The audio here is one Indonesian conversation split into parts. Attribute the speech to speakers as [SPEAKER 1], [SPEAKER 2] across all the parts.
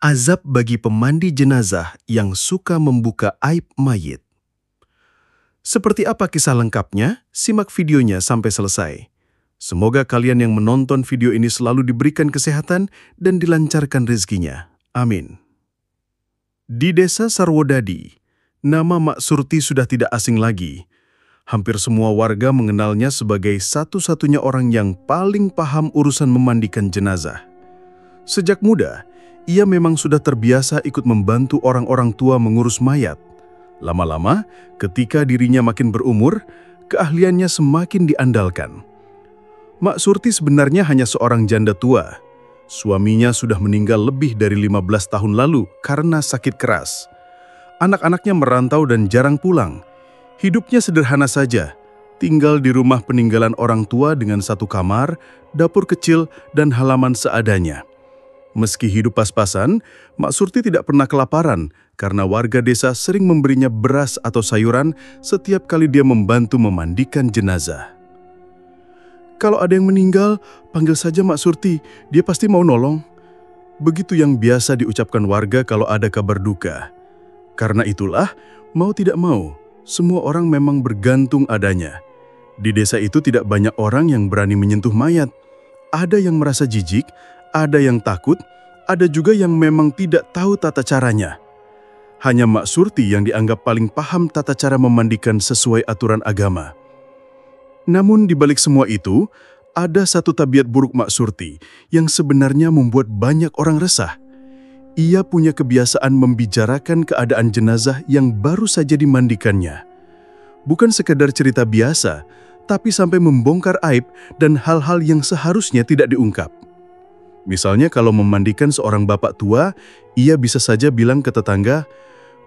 [SPEAKER 1] Azab bagi pemandi jenazah yang suka membuka aib mayit. Seperti apa kisah lengkapnya? Simak videonya sampai selesai. Semoga kalian yang menonton video ini selalu diberikan kesehatan dan dilancarkan rezekinya. Amin. Di desa Sarwodadi, nama Mak Surti sudah tidak asing lagi. Hampir semua warga mengenalnya sebagai satu-satunya orang yang paling paham urusan memandikan jenazah. Sejak muda, ia memang sudah terbiasa ikut membantu orang-orang tua mengurus mayat. Lama-lama, ketika dirinya makin berumur, keahliannya semakin diandalkan. Mak Surti sebenarnya hanya seorang janda tua. Suaminya sudah meninggal lebih dari 15 tahun lalu karena sakit keras. Anak-anaknya merantau dan jarang pulang. Hidupnya sederhana saja, tinggal di rumah peninggalan orang tua dengan satu kamar, dapur kecil, dan halaman seadanya. Meski hidup pas-pasan, Mak Surti tidak pernah kelaparan karena warga desa sering memberinya beras atau sayuran setiap kali dia membantu memandikan jenazah. Kalau ada yang meninggal, panggil saja Mak Surti, dia pasti mau nolong. Begitu yang biasa diucapkan warga kalau ada kabar duka. Karena itulah, mau tidak mau, semua orang memang bergantung adanya. Di desa itu tidak banyak orang yang berani menyentuh mayat. Ada yang merasa jijik, ada yang takut, ada juga yang memang tidak tahu tata caranya. Hanya Mak Surti yang dianggap paling paham tata cara memandikan sesuai aturan agama. Namun di balik semua itu, ada satu tabiat buruk Mak Surti yang sebenarnya membuat banyak orang resah. Ia punya kebiasaan membicarakan keadaan jenazah yang baru saja dimandikannya. Bukan sekadar cerita biasa, tapi sampai membongkar aib dan hal-hal yang seharusnya tidak diungkap. Misalnya kalau memandikan seorang bapak tua, ia bisa saja bilang ke tetangga,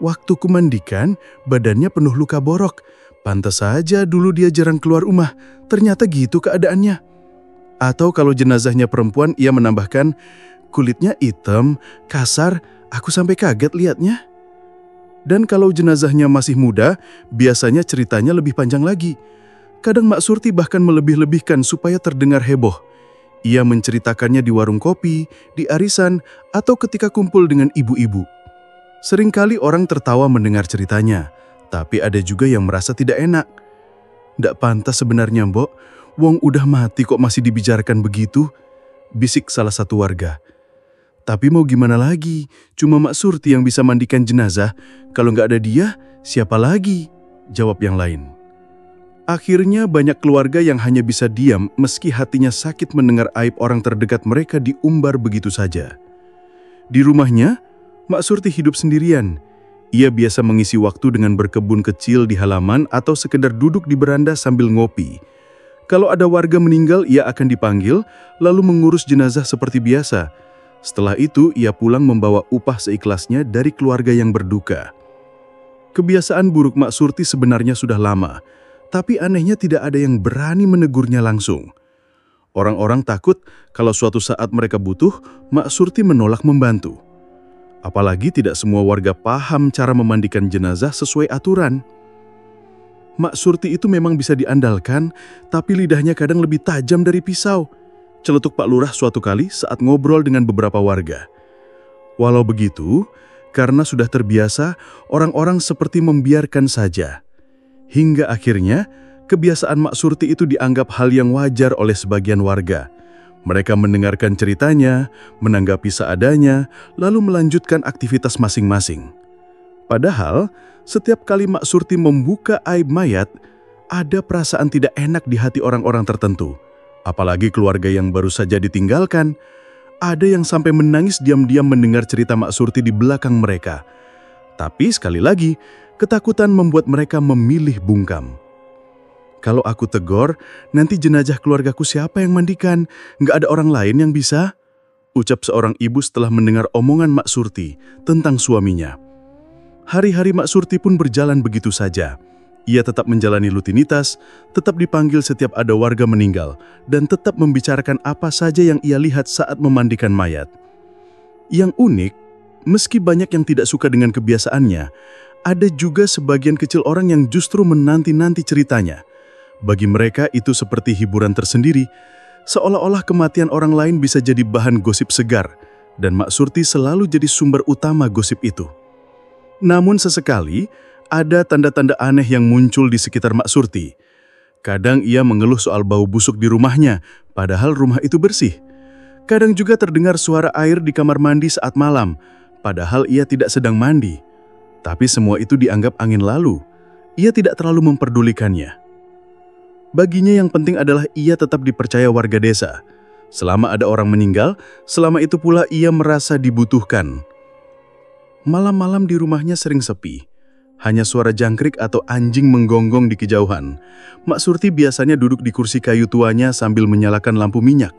[SPEAKER 1] "Waktu kumandikan, badannya penuh luka borok. Pantas saja dulu dia jarang keluar rumah, ternyata gitu keadaannya." Atau kalau jenazahnya perempuan, ia menambahkan, "Kulitnya hitam, kasar, aku sampai kaget lihatnya." Dan kalau jenazahnya masih muda, biasanya ceritanya lebih panjang lagi. Kadang Mak Surti bahkan melebih-lebihkan supaya terdengar heboh. Ia menceritakannya di warung kopi, di arisan, atau ketika kumpul dengan ibu-ibu. Seringkali orang tertawa mendengar ceritanya, tapi ada juga yang merasa tidak enak. "Ndak pantas sebenarnya, Mbok. Wong udah mati kok masih dibicarakan begitu?" bisik salah satu warga. "Tapi mau gimana lagi? Cuma Mak Surti yang bisa mandikan jenazah. Kalau nggak ada dia, siapa lagi?" jawab yang lain. Akhirnya banyak keluarga yang hanya bisa diam meski hatinya sakit mendengar aib orang terdekat mereka diumbar begitu saja. Di rumahnya, Mak Surti hidup sendirian. Ia biasa mengisi waktu dengan berkebun kecil di halaman atau sekedar duduk di beranda sambil ngopi. Kalau ada warga meninggal, ia akan dipanggil, lalu mengurus jenazah seperti biasa. Setelah itu, ia pulang membawa upah seikhlasnya dari keluarga yang berduka. Kebiasaan buruk Mak Surti sebenarnya sudah lama, tapi anehnya tidak ada yang berani menegurnya langsung. Orang-orang takut kalau suatu saat mereka butuh, Mak Surti menolak membantu. Apalagi tidak semua warga paham cara memandikan jenazah sesuai aturan. Mak Surti itu memang bisa diandalkan, tapi lidahnya kadang lebih tajam dari pisau. Celetuk Pak Lurah suatu kali saat ngobrol dengan beberapa warga. Walau begitu, karena sudah terbiasa, orang-orang seperti membiarkan saja. Hingga akhirnya, kebiasaan Mak Surti itu dianggap hal yang wajar oleh sebagian warga. Mereka mendengarkan ceritanya, menanggapi seadanya, lalu melanjutkan aktivitas masing-masing. Padahal, setiap kali Mak Surti membuka aib mayat, ada perasaan tidak enak di hati orang-orang tertentu. Apalagi keluarga yang baru saja ditinggalkan. Ada yang sampai menangis diam-diam mendengar cerita Mak Surti di belakang mereka. Tapi sekali lagi, ketakutan membuat mereka memilih bungkam. "Kalau aku tegor, nanti jenazah keluargaku siapa yang mandikan? Nggak ada orang lain yang bisa?" ucap seorang ibu setelah mendengar omongan Mak Surti tentang suaminya. Hari-hari Mak Surti pun berjalan begitu saja. Ia tetap menjalani rutinitas, tetap dipanggil setiap ada warga meninggal, dan tetap membicarakan apa saja yang ia lihat saat memandikan mayat. Yang unik, meski banyak yang tidak suka dengan kebiasaannya, ada juga sebagian kecil orang yang justru menanti-nanti ceritanya. Bagi mereka itu seperti hiburan tersendiri, seolah-olah kematian orang lain bisa jadi bahan gosip segar, dan Mak Surti selalu jadi sumber utama gosip itu. Namun sesekali, ada tanda-tanda aneh yang muncul di sekitar Mak Surti. Kadang ia mengeluh soal bau busuk di rumahnya, padahal rumah itu bersih. Kadang juga terdengar suara air di kamar mandi saat malam, padahal ia tidak sedang mandi. Tapi semua itu dianggap angin lalu. Ia tidak terlalu memperdulikannya. Baginya yang penting adalah ia tetap dipercaya warga desa. Selama ada orang meninggal, selama itu pula ia merasa dibutuhkan. Malam-malam di rumahnya sering sepi. Hanya suara jangkrik atau anjing menggonggong di kejauhan. Mak Surti biasanya duduk di kursi kayu tuanya sambil menyalakan lampu minyak.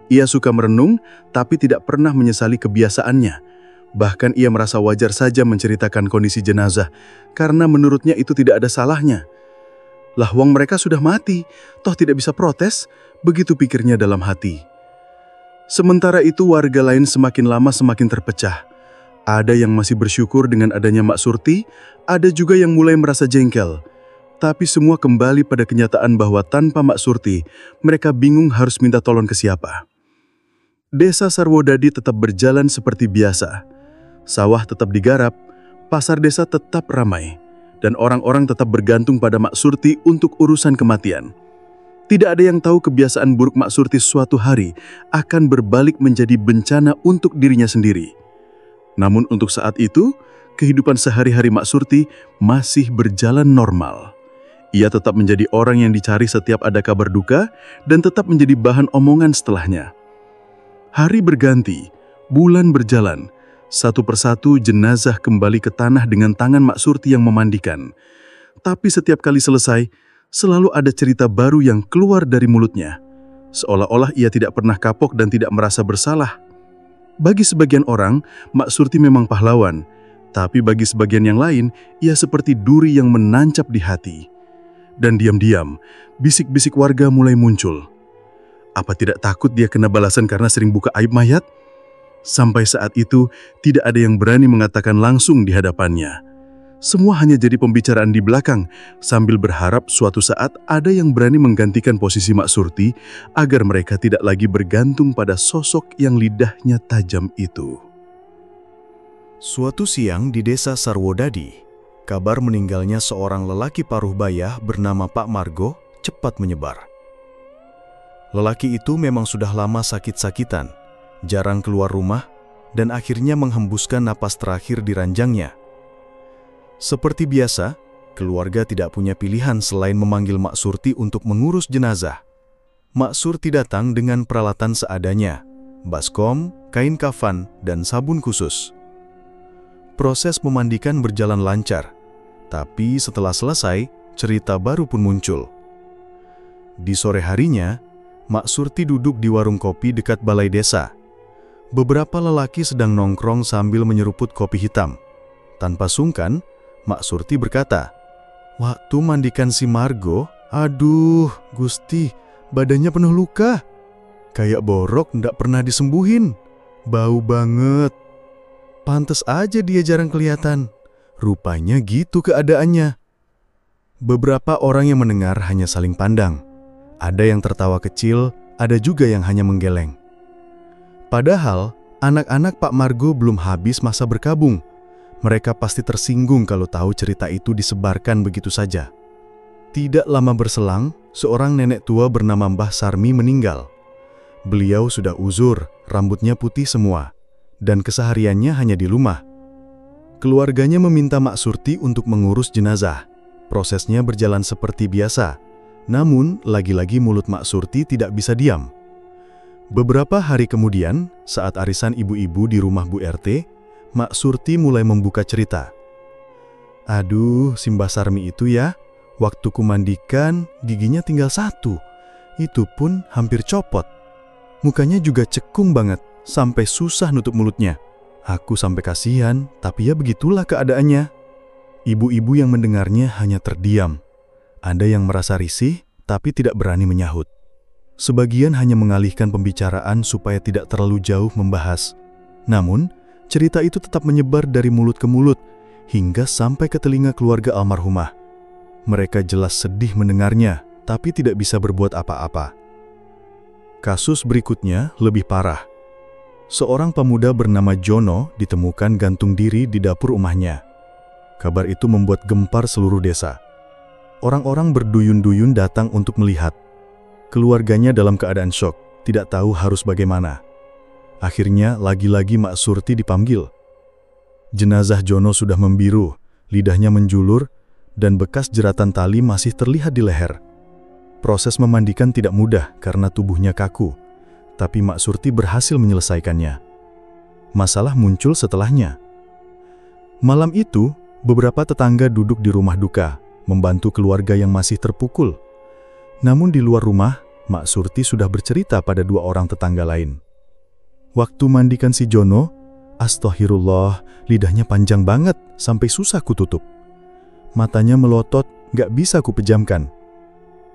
[SPEAKER 1] Ia suka merenung, tapi tidak pernah menyesali kebiasaannya. Bahkan ia merasa wajar saja menceritakan kondisi jenazah, karena menurutnya itu tidak ada salahnya. Lah wong mereka sudah mati, toh tidak bisa protes, begitu pikirnya dalam hati. Sementara itu warga lain semakin lama semakin terpecah. Ada yang masih bersyukur dengan adanya Mak Surti, ada juga yang mulai merasa jengkel. Tapi semua kembali pada kenyataan bahwa tanpa Mak Surti, mereka bingung harus minta tolong ke siapa. Desa Sarwodadi tetap berjalan seperti biasa. Sawah tetap digarap, pasar desa tetap ramai, dan orang-orang tetap bergantung pada Mak Surti untuk urusan kematian. Tidak ada yang tahu kebiasaan buruk Mak Surti suatu hari akan berbalik menjadi bencana untuk dirinya sendiri. Namun untuk saat itu, kehidupan sehari-hari Mak Surti masih berjalan normal. Ia tetap menjadi orang yang dicari setiap ada kabar duka dan tetap menjadi bahan omongan setelahnya. Hari berganti, bulan berjalan, satu persatu jenazah kembali ke tanah dengan tangan Mak Surti yang memandikan. Tapi setiap kali selesai, selalu ada cerita baru yang keluar dari mulutnya. Seolah-olah ia tidak pernah kapok dan tidak merasa bersalah. Bagi sebagian orang, Mak Surti memang pahlawan. Tapi bagi sebagian yang lain, ia seperti duri yang menancap di hati. Dan diam-diam, bisik-bisik warga mulai muncul. Apa tidak takut dia kena balasan karena sering buka aib mayat? Sampai saat itu, tidak ada yang berani mengatakan langsung di hadapannya. Semua hanya jadi pembicaraan di belakang, sambil berharap suatu saat ada yang berani menggantikan posisi Mak Surti agar mereka tidak lagi bergantung pada sosok yang lidahnya tajam itu.
[SPEAKER 2] Suatu siang di desa Sarwodadi, kabar meninggalnya seorang lelaki paruh baya bernama Pak Margo cepat menyebar. Lelaki itu memang sudah lama sakit-sakitan, jarang keluar rumah, dan akhirnya menghembuskan napas terakhir di ranjangnya. Seperti biasa, keluarga tidak punya pilihan selain memanggil Mak Surti untuk mengurus jenazah. Mak Surti datang dengan peralatan seadanya, baskom, kain kafan, dan sabun khusus. Proses memandikan berjalan lancar, tapi setelah selesai, cerita baru pun muncul. Di sore harinya, Mak Surti duduk di warung kopi dekat balai desa. Beberapa lelaki sedang nongkrong sambil menyeruput kopi hitam. Tanpa sungkan, Mak Surti berkata, "Waktu mandikan si Margo, aduh, Gusti, badannya penuh luka. Kayak borok ndak pernah disembuhin. Bau banget. Pantes aja dia jarang kelihatan. Rupanya gitu keadaannya." Beberapa orang yang mendengar hanya saling pandang. Ada yang tertawa kecil, ada juga yang hanya menggeleng. Padahal, anak-anak Pak Margo belum habis masa berkabung. Mereka pasti tersinggung kalau tahu cerita itu disebarkan begitu saja. Tidak lama berselang, seorang nenek tua bernama Mbah Sarmi meninggal. Beliau sudah uzur, rambutnya putih semua, dan kesehariannya hanya di rumah. Keluarganya meminta Mak Surti untuk mengurus jenazah. Prosesnya berjalan seperti biasa, namun lagi-lagi mulut Mak Surti tidak bisa diam. Beberapa hari kemudian, saat arisan ibu-ibu di rumah Bu RT, Mak Surti mulai membuka cerita. "Aduh, si Mbah Sarmi itu ya, waktu kumandikan giginya tinggal satu. Itu pun hampir copot. Mukanya juga cekung banget, sampai susah nutup mulutnya. Aku sampai kasihan, tapi ya begitulah keadaannya." Ibu-ibu yang mendengarnya hanya terdiam. Ada yang merasa risih, tapi tidak berani menyahut. Sebagian hanya mengalihkan pembicaraan supaya tidak terlalu jauh membahas. Namun, cerita itu tetap menyebar dari mulut ke mulut, hingga sampai ke telinga keluarga almarhumah. Mereka jelas sedih mendengarnya, tapi tidak bisa berbuat apa-apa. Kasus berikutnya lebih parah. Seorang pemuda bernama Jono ditemukan gantung diri di dapur rumahnya. Kabar itu membuat gempar seluruh desa. Orang-orang berduyun-duyun datang untuk melihat. Keluarganya dalam keadaan syok, tidak tahu harus bagaimana. Akhirnya lagi-lagi Mak Surti dipanggil. Jenazah Jono sudah membiru, lidahnya menjulur, dan bekas jeratan tali masih terlihat di leher. Proses memandikan tidak mudah karena tubuhnya kaku, tapi Mak Surti berhasil menyelesaikannya. Masalah muncul setelahnya. Malam itu, beberapa tetangga duduk di rumah duka, membantu keluarga yang masih terpukul. Namun di luar rumah, Mak Surti sudah bercerita pada 2 orang tetangga lain. Waktu mandikan si Jono, astagfirullah, lidahnya panjang banget sampai susah kututup. Matanya melotot, gak bisa kupejamkan.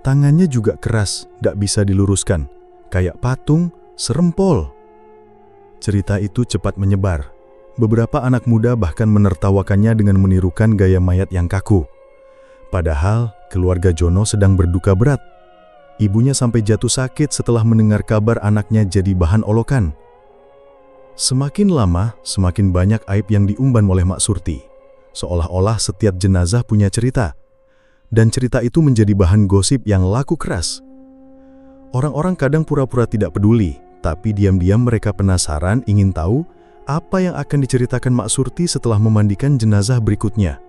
[SPEAKER 2] Tangannya juga keras, gak bisa diluruskan. Kayak patung, serempol. Cerita itu cepat menyebar. Beberapa anak muda bahkan menertawakannya dengan menirukan gaya mayat yang kaku. Padahal, keluarga Jono sedang berduka berat. Ibunya sampai jatuh sakit setelah mendengar kabar anaknya jadi bahan olokan. Semakin lama, semakin banyak aib yang diumban oleh Mak Surti. Seolah-olah setiap jenazah punya cerita. Dan cerita itu menjadi bahan gosip yang laku keras. Orang-orang kadang pura-pura tidak peduli, tapi diam-diam mereka penasaran ingin tahu apa yang akan diceritakan Mak Surti setelah memandikan jenazah berikutnya.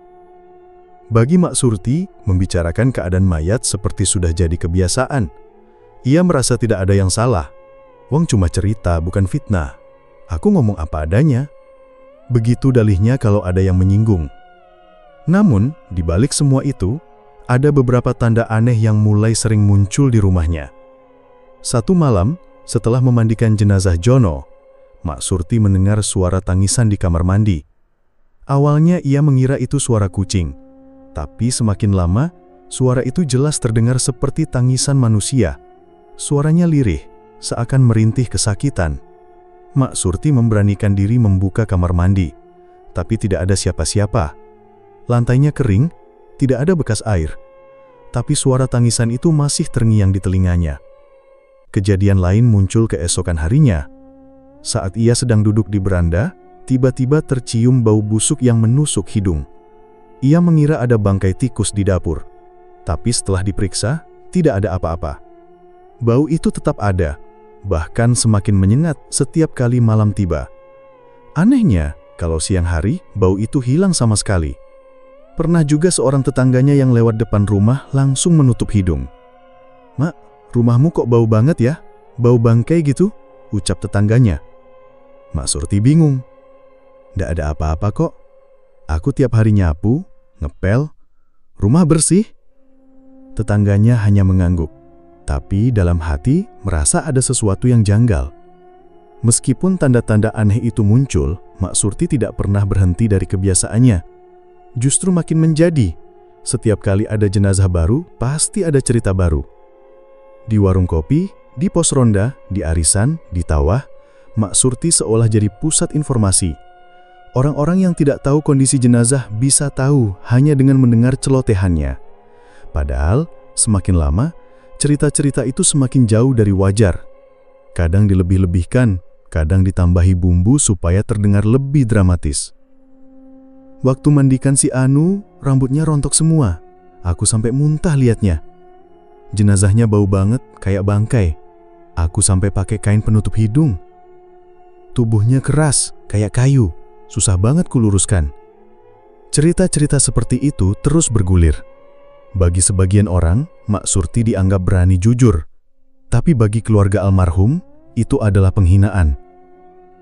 [SPEAKER 2] Bagi Mak Surti, membicarakan keadaan mayat seperti sudah jadi kebiasaan. Ia merasa tidak ada yang salah. Wong cuma cerita, bukan fitnah. Aku ngomong apa adanya. Begitu dalihnya kalau ada yang menyinggung. Namun, di balik semua itu, ada beberapa tanda aneh yang mulai sering muncul di rumahnya. Satu malam, setelah memandikan jenazah Jono, Mak Surti mendengar suara tangisan di kamar mandi. Awalnya ia mengira itu suara kucing, tapi semakin lama, suara itu jelas terdengar seperti tangisan manusia. Suaranya lirih, seakan merintih kesakitan. Mak Surti memberanikan diri membuka kamar mandi, tapi tidak ada siapa-siapa. Lantainya kering, tidak ada bekas air, tapi suara tangisan itu masih terngiang di telinganya. Kejadian lain muncul keesokan harinya. Saat ia sedang duduk di beranda, tiba-tiba tercium bau busuk yang menusuk hidung. Ia mengira ada bangkai tikus di dapur. Tapi setelah diperiksa, tidak ada apa-apa. Bau itu tetap ada, bahkan semakin menyengat setiap kali malam tiba. Anehnya, kalau siang hari, bau itu hilang sama sekali. Pernah juga seorang tetangganya yang lewat depan rumah langsung menutup hidung. "Mak, rumahmu kok bau banget ya? Bau bangkai gitu?" ucap tetangganya. Mak Surti bingung. "Nggak ada apa-apa kok. Aku tiap hari nyapu, ngepel, rumah bersih." Tetangganya hanya mengangguk, tapi dalam hati merasa ada sesuatu yang janggal. Meskipun tanda-tanda aneh itu muncul, Mak Surti tidak pernah berhenti dari kebiasaannya. Justru makin menjadi. Setiap kali ada jenazah baru, pasti ada cerita baru. Di warung kopi, di pos ronda, di arisan, di tawah, Mak Surti seolah jadi pusat informasi. Orang-orang yang tidak tahu kondisi jenazah bisa tahu hanya dengan mendengar celotehannya. Padahal, semakin lama, cerita-cerita itu semakin jauh dari wajar. Kadang dilebih-lebihkan, kadang ditambahi bumbu supaya terdengar lebih dramatis. Waktu mandikan si Anu, rambutnya rontok semua. Aku sampai muntah liatnya. Jenazahnya bau banget, kayak bangkai. Aku sampai pakai kain penutup hidung. Tubuhnya keras, kayak kayu. Susah banget kuluruskan. Cerita-cerita seperti itu terus bergulir. Bagi sebagian orang, Mak Surti dianggap berani jujur. Tapi bagi keluarga almarhum, itu adalah penghinaan.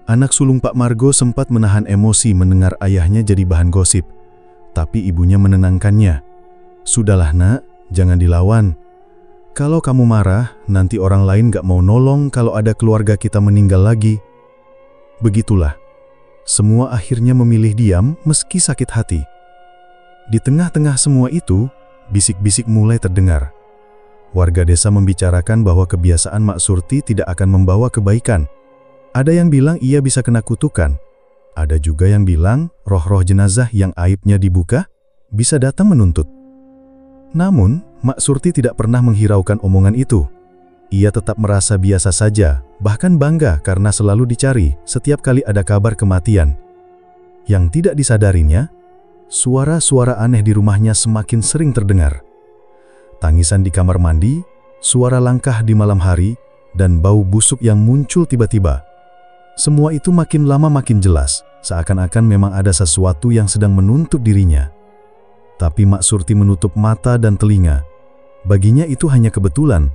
[SPEAKER 2] Anak sulung Pak Margo sempat menahan emosi mendengar ayahnya jadi bahan gosip. Tapi ibunya menenangkannya. "Sudahlah nak, jangan dilawan. Kalau kamu marah, nanti orang lain gak mau nolong kalau ada keluarga kita meninggal lagi." Begitulah. Semua akhirnya memilih diam meski sakit hati. Di tengah-tengah semua itu, bisik-bisik mulai terdengar. Warga desa membicarakan bahwa kebiasaan Mak Surti tidak akan membawa kebaikan. Ada yang bilang ia bisa kena kutukan. Ada juga yang bilang roh-roh jenazah yang aibnya dibuka bisa datang menuntut. Namun, Mak Surti tidak pernah menghiraukan omongan itu. ia tetap merasa biasa saja, bahkan bangga karena selalu dicari setiap kali ada kabar kematian. Yang tidak disadarinya, suara-suara aneh di rumahnya semakin sering terdengar. Tangisan di kamar mandi, suara langkah di malam hari, dan bau busuk yang muncul tiba-tiba. Semua itu makin lama makin jelas, seakan-akan memang ada sesuatu yang sedang menuntut dirinya. Tapi Mak Surti menutup mata dan telinga. Baginya itu hanya kebetulan.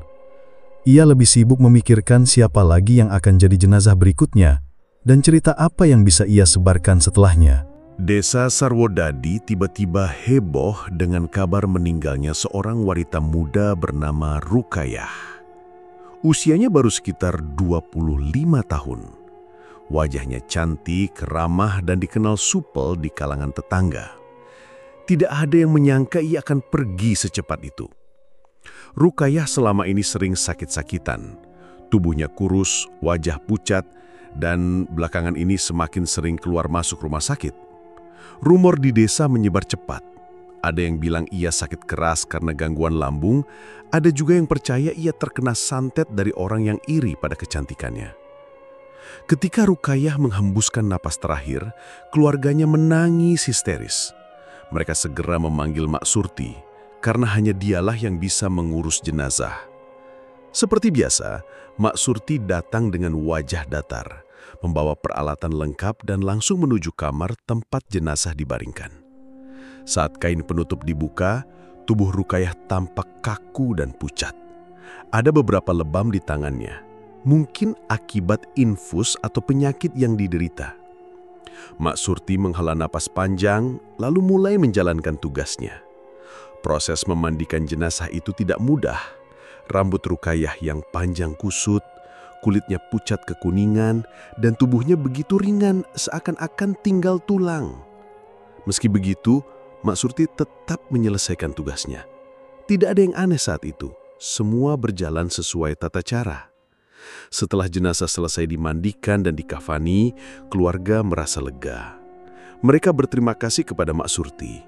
[SPEAKER 2] Ia lebih sibuk memikirkan siapa lagi yang akan jadi jenazah berikutnya, dan cerita apa yang bisa ia sebarkan setelahnya.
[SPEAKER 1] Desa Sarwodadi tiba-tiba heboh dengan kabar meninggalnya seorang wanita muda bernama Rukayah. Usianya baru sekitar 25 tahun. Wajahnya cantik, ramah, dan dikenal supel di kalangan tetangga. Tidak ada yang menyangka ia akan pergi secepat itu. Rukayah selama ini sering sakit-sakitan. Tubuhnya kurus, wajah pucat, dan belakangan ini semakin sering keluar masuk rumah sakit. Rumor di desa menyebar cepat. Ada yang bilang ia sakit keras karena gangguan lambung, ada juga yang percaya ia terkena santet dari orang yang iri pada kecantikannya. Ketika Rukayah menghembuskan napas terakhir, keluarganya menangis histeris. Mereka segera memanggil Mak Surti, karena hanya dialah yang bisa mengurus jenazah. Seperti biasa, Mak Surti datang dengan wajah datar, membawa peralatan lengkap dan langsung menuju kamar tempat jenazah dibaringkan. Saat kain penutup dibuka, tubuh Rukayah tampak kaku dan pucat. Ada beberapa lebam di tangannya, mungkin akibat infus atau penyakit yang diderita. Mak Surti menghela napas panjang, lalu mulai menjalankan tugasnya. Proses memandikan jenazah itu tidak mudah. Rambut Rukayah yang panjang kusut, kulitnya pucat kekuningan, dan tubuhnya begitu ringan seakan-akan tinggal tulang. Meski begitu, Mak Surti tetap menyelesaikan tugasnya. Tidak ada yang aneh saat itu, semua berjalan sesuai tata cara. Setelah jenazah selesai dimandikan dan dikafani, keluarga merasa lega. Mereka berterima kasih kepada Mak Surti.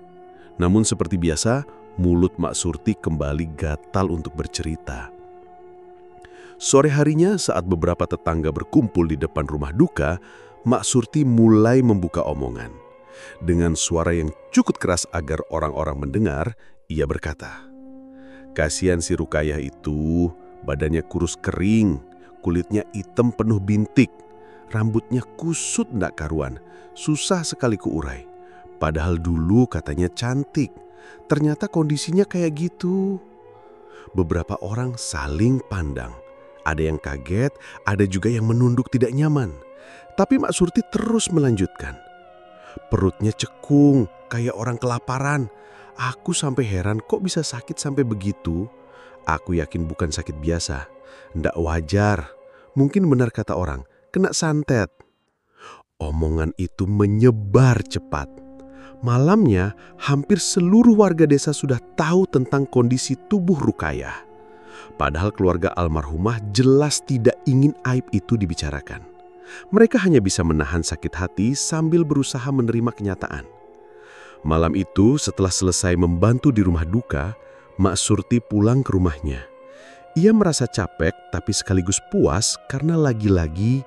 [SPEAKER 1] Namun seperti biasa, mulut Mak Surti kembali gatal untuk bercerita. Sore harinya saat beberapa tetangga berkumpul di depan rumah duka, Mak Surti mulai membuka omongan. Dengan suara yang cukup keras agar orang-orang mendengar, ia berkata, "Kasihan si Rukayah itu, badannya kurus kering, kulitnya hitam penuh bintik, rambutnya kusut ndak karuan, susah sekali kuurai. Padahal dulu katanya cantik. Ternyata kondisinya kayak gitu." Beberapa orang saling pandang. Ada yang kaget, ada juga yang menunduk tidak nyaman. Tapi Mak Surti terus melanjutkan. "Perutnya cekung, kayak orang kelaparan. Aku sampai heran kok bisa sakit sampai begitu. Aku yakin bukan sakit biasa. Ndak wajar. Mungkin benar kata orang, kena santet." Omongan itu menyebar cepat. Malamnya, hampir seluruh warga desa sudah tahu tentang kondisi tubuh Rukayah. Padahal keluarga almarhumah jelas tidak ingin aib itu dibicarakan. Mereka hanya bisa menahan sakit hati sambil berusaha menerima kenyataan. Malam itu, setelah selesai membantu di rumah duka, Mak Surti pulang ke rumahnya. Ia merasa capek tapi sekaligus puas karena lagi-lagi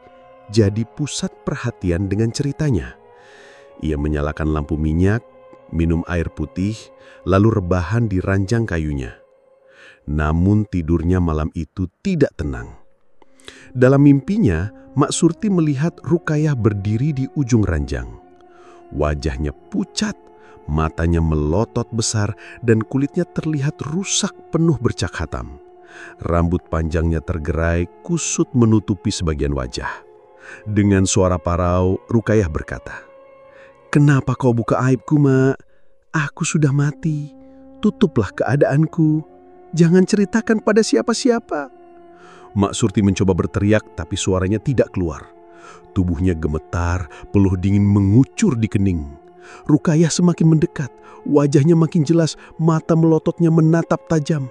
[SPEAKER 1] jadi pusat perhatian dengan ceritanya. Ia menyalakan lampu minyak, minum air putih, lalu rebahan di ranjang kayunya. Namun tidurnya malam itu tidak tenang. Dalam mimpinya, Mak Surti melihat Rukayah berdiri di ujung ranjang. Wajahnya pucat, matanya melotot besar, dan kulitnya terlihat rusak penuh bercak hitam. Rambut panjangnya tergerai, kusut menutupi sebagian wajah. Dengan suara parau, Rukayah berkata, "Kenapa kau buka aibku, Mak? Aku sudah mati. Tutuplah keadaanku. Jangan ceritakan pada siapa-siapa." Mak Surti mencoba berteriak, tapi suaranya tidak keluar. Tubuhnya gemetar, peluh dingin mengucur di kening. Rukayah semakin mendekat, wajahnya makin jelas, mata melototnya menatap tajam.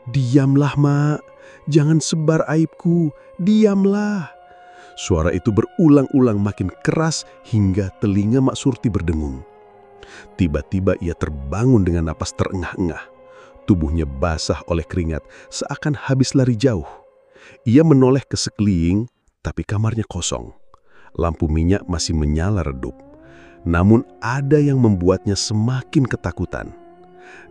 [SPEAKER 1] "Diamlah, Mak. Jangan sebar aibku. Diamlah." Suara itu berulang-ulang makin keras hingga telinga Mak Surti berdengung. Tiba-tiba ia terbangun dengan napas terengah-engah. Tubuhnya basah oleh keringat, seakan habis lari jauh.
[SPEAKER 3] Ia menoleh ke sekeliling, tapi kamarnya kosong. Lampu minyak masih menyala redup. Namun ada yang membuatnya semakin ketakutan.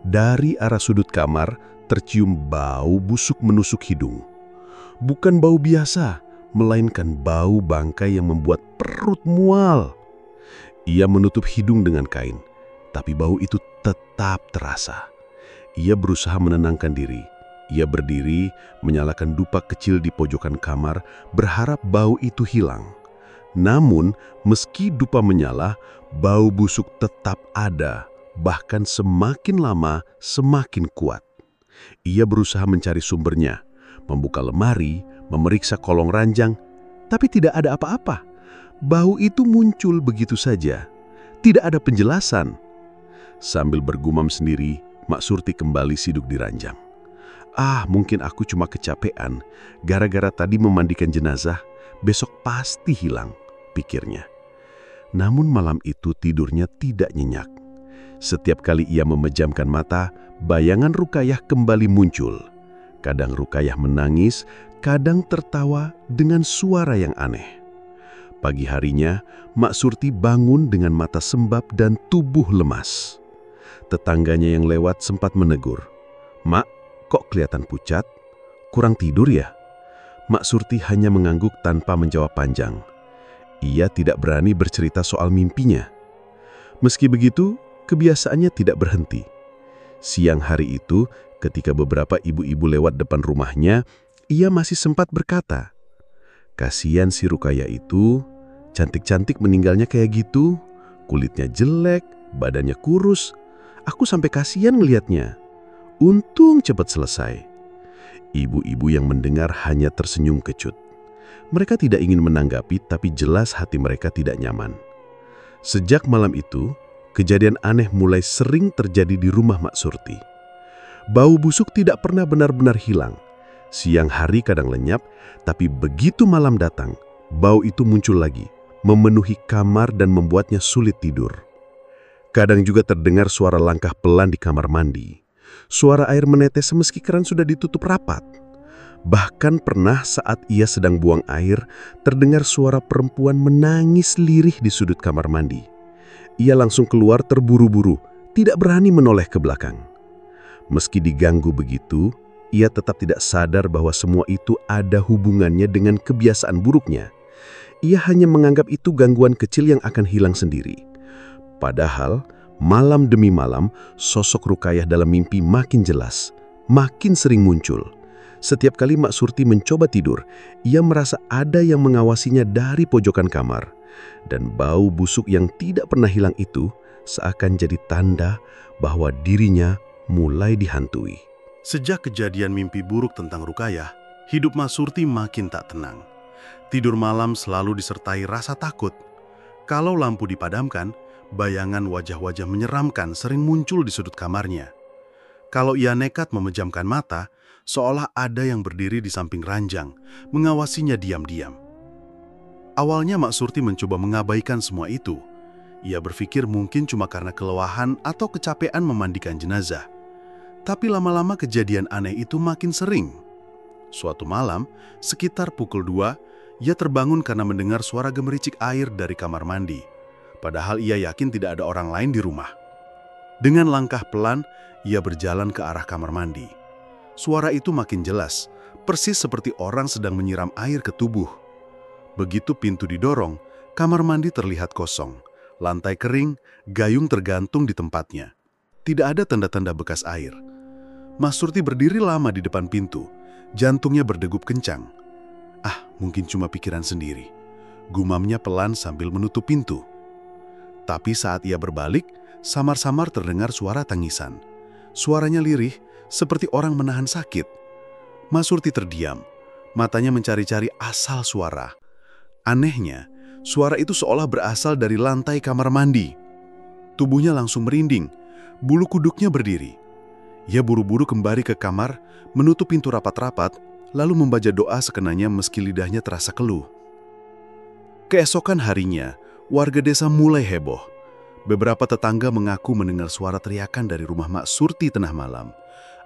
[SPEAKER 3] Dari arah sudut kamar, tercium bau busuk menusuk hidung. Bukan bau biasa, melainkan bau bangkai yang membuat perut mual. Ia menutup hidung dengan kain, tapi bau itu tetap terasa. Ia berusaha menenangkan diri. Ia berdiri, menyalakan dupa kecil di pojokan kamar, berharap bau itu hilang. Namun, meski dupa menyala, bau busuk tetap ada, bahkan semakin lama semakin kuat. Ia berusaha mencari sumbernya, membuka lemari, memeriksa kolong ranjang, tapi tidak ada apa-apa. Bau itu muncul begitu saja. Tidak ada penjelasan. Sambil bergumam sendiri, Mak Surti kembali siduk di ranjang. Mungkin aku cuma kecapean. Gara-gara tadi memandikan jenazah, besok pasti hilang, pikirnya. Namun malam itu tidurnya tidak nyenyak. Setiap kali ia memejamkan mata, bayangan Rukayah kembali muncul. Kadang Rukayah menangis, kadang tertawa dengan suara yang aneh. Pagi harinya, Mak Surti bangun dengan mata sembab dan tubuh lemas. Tetangganya yang lewat sempat menegur. "Mak, kok kelihatan pucat? Kurang tidur ya?" Mak Surti hanya mengangguk tanpa menjawab panjang. Ia tidak berani bercerita soal mimpinya. Meski begitu, kebiasaannya tidak berhenti. Siang hari itu, ketika beberapa ibu-ibu lewat depan rumahnya, ia masih sempat berkata, "Kasihan si Rukayah itu, cantik-cantik meninggalnya kayak gitu, kulitnya jelek, badannya kurus. Aku sampai kasihan ngelihatnya. Untung cepat selesai." Ibu-ibu yang mendengar hanya tersenyum kecut. Mereka tidak ingin menanggapi, tapi jelas hati mereka tidak nyaman. Sejak malam itu, kejadian aneh mulai sering terjadi di rumah Mak Surti. Bau busuk tidak pernah benar-benar hilang. Siang hari kadang lenyap, tapi begitu malam datang, bau itu muncul lagi, memenuhi kamar dan membuatnya sulit tidur. Kadang juga terdengar suara langkah pelan di kamar mandi. Suara air menetes meski keran sudah ditutup rapat. Bahkan pernah saat ia sedang buang air, terdengar suara perempuan menangis lirih di sudut kamar mandi. Ia langsung keluar terburu-buru, tidak berani menoleh ke belakang. Meski diganggu begitu, ia tetap tidak sadar bahwa semua itu ada hubungannya dengan kebiasaan buruknya. Ia hanya menganggap itu gangguan kecil yang akan hilang sendiri. Padahal, malam demi malam, sosok Rukayah dalam mimpi makin jelas, makin sering muncul. Setiap kali Mak Surti mencoba tidur, ia merasa ada yang mengawasinya dari pojokan kamar. Dan bau busuk yang tidak pernah hilang itu seakan jadi tanda bahwa dirinya mulai dihantui.
[SPEAKER 1] Sejak kejadian mimpi buruk tentang Rukayah, hidup Mak Surti makin tak tenang. Tidur malam selalu disertai rasa takut. Kalau lampu dipadamkan, bayangan wajah-wajah menyeramkan sering muncul di sudut kamarnya. Kalau ia nekat memejamkan mata, seolah ada yang berdiri di samping ranjang, mengawasinya diam-diam. Awalnya Mak Surti mencoba mengabaikan semua itu. Ia berpikir mungkin cuma karena kelelahan atau kecapean memandikan jenazah. Tapi lama-lama kejadian aneh itu makin sering. Suatu malam, sekitar pukul 2, ia terbangun karena mendengar suara gemericik air dari kamar mandi. Padahal ia yakin tidak ada orang lain di rumah. Dengan langkah pelan, ia berjalan ke arah kamar mandi. Suara itu makin jelas, persis seperti orang sedang menyiram air ke tubuh. Begitu pintu didorong, kamar mandi terlihat kosong. Lantai kering, gayung tergantung di tempatnya. Tidak ada tanda-tanda bekas air. Mak Surti berdiri lama di depan pintu. Jantungnya berdegup kencang. Mungkin cuma pikiran sendiri. Gumamnya pelan sambil menutup pintu. Tapi saat ia berbalik, samar-samar terdengar suara tangisan. Suaranya lirih, seperti orang menahan sakit. Mak Surti terdiam, matanya mencari-cari asal suara. Anehnya, suara itu seolah berasal dari lantai kamar mandi. Tubuhnya langsung merinding, bulu kuduknya berdiri. Ia buru-buru kembali ke kamar, menutup pintu rapat-rapat, lalu membaca doa sekenanya meski lidahnya terasa keluh. Keesokan harinya, warga desa mulai heboh. Beberapa tetangga mengaku mendengar suara teriakan dari rumah Mak Surti tengah malam.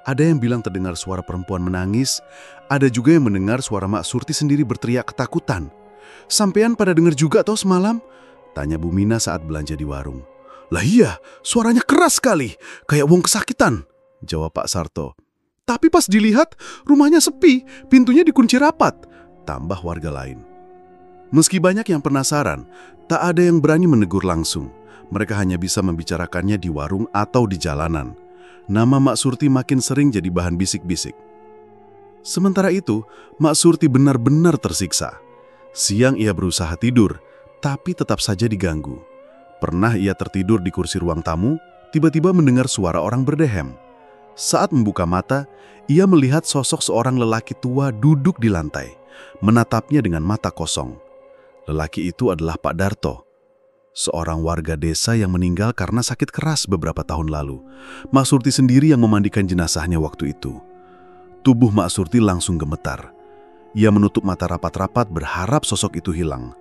[SPEAKER 3] Ada yang bilang terdengar suara perempuan menangis, ada juga yang mendengar suara Mak Surti sendiri berteriak ketakutan. "Sampean pada dengar juga toh semalam?" tanya Bu Mina saat belanja di warung. "Lah iya, suaranya keras sekali, kayak wong kesakitan," jawab Pak Sarto. "Tapi pas dilihat, rumahnya sepi, pintunya dikunci rapat," tambah warga lain. Meski banyak yang penasaran, tak ada yang berani menegur langsung. Mereka hanya bisa membicarakannya di warung atau di jalanan. Nama Mak Surti makin sering jadi bahan bisik-bisik. Sementara itu, Mak Surti benar-benar tersiksa. Siang ia berusaha tidur, tapi tetap saja diganggu. Pernah ia tertidur di kursi ruang tamu, tiba-tiba mendengar suara orang berdehem. Saat membuka mata, ia melihat sosok seorang lelaki tua duduk di lantai, menatapnya dengan mata kosong. Lelaki itu adalah Pak Darto, seorang warga desa yang meninggal karena sakit keras beberapa tahun lalu. Mak Surti sendiri yang memandikan jenazahnya waktu itu. Tubuh Mak Surti langsung gemetar. Ia menutup mata rapat-rapat berharap sosok itu hilang.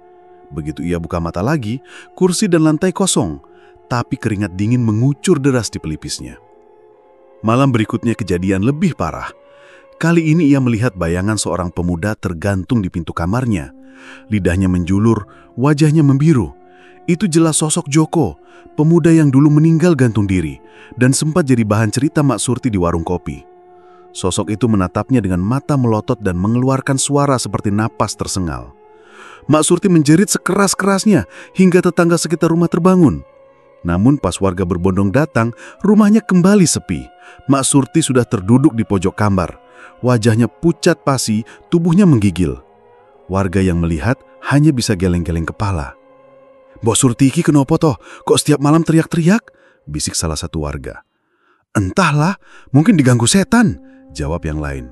[SPEAKER 3] Begitu ia buka mata lagi, kursi dan lantai kosong, tapi keringat dingin mengucur deras di pelipisnya. Malam berikutnya kejadian lebih parah. Kali ini ia melihat bayangan seorang pemuda tergantung di pintu kamarnya. Lidahnya menjulur, wajahnya membiru. Itu jelas sosok Joko, pemuda yang dulu meninggal gantung diri dan sempat jadi bahan cerita Mak Surti di warung kopi. Sosok itu menatapnya dengan mata melotot dan mengeluarkan suara seperti napas tersengal. Mak Surti menjerit sekeras-kerasnya hingga tetangga sekitar rumah terbangun. Namun pas warga berbondong datang, rumahnya kembali sepi. Mak Surti sudah terduduk di pojok kamar. Wajahnya pucat pasi, tubuhnya menggigil. Warga yang melihat hanya bisa geleng-geleng kepala. "Mbok Surti iki kenapa toh? Kok setiap malam teriak-teriak?" bisik salah satu warga. "Entahlah, mungkin diganggu setan," jawab yang lain.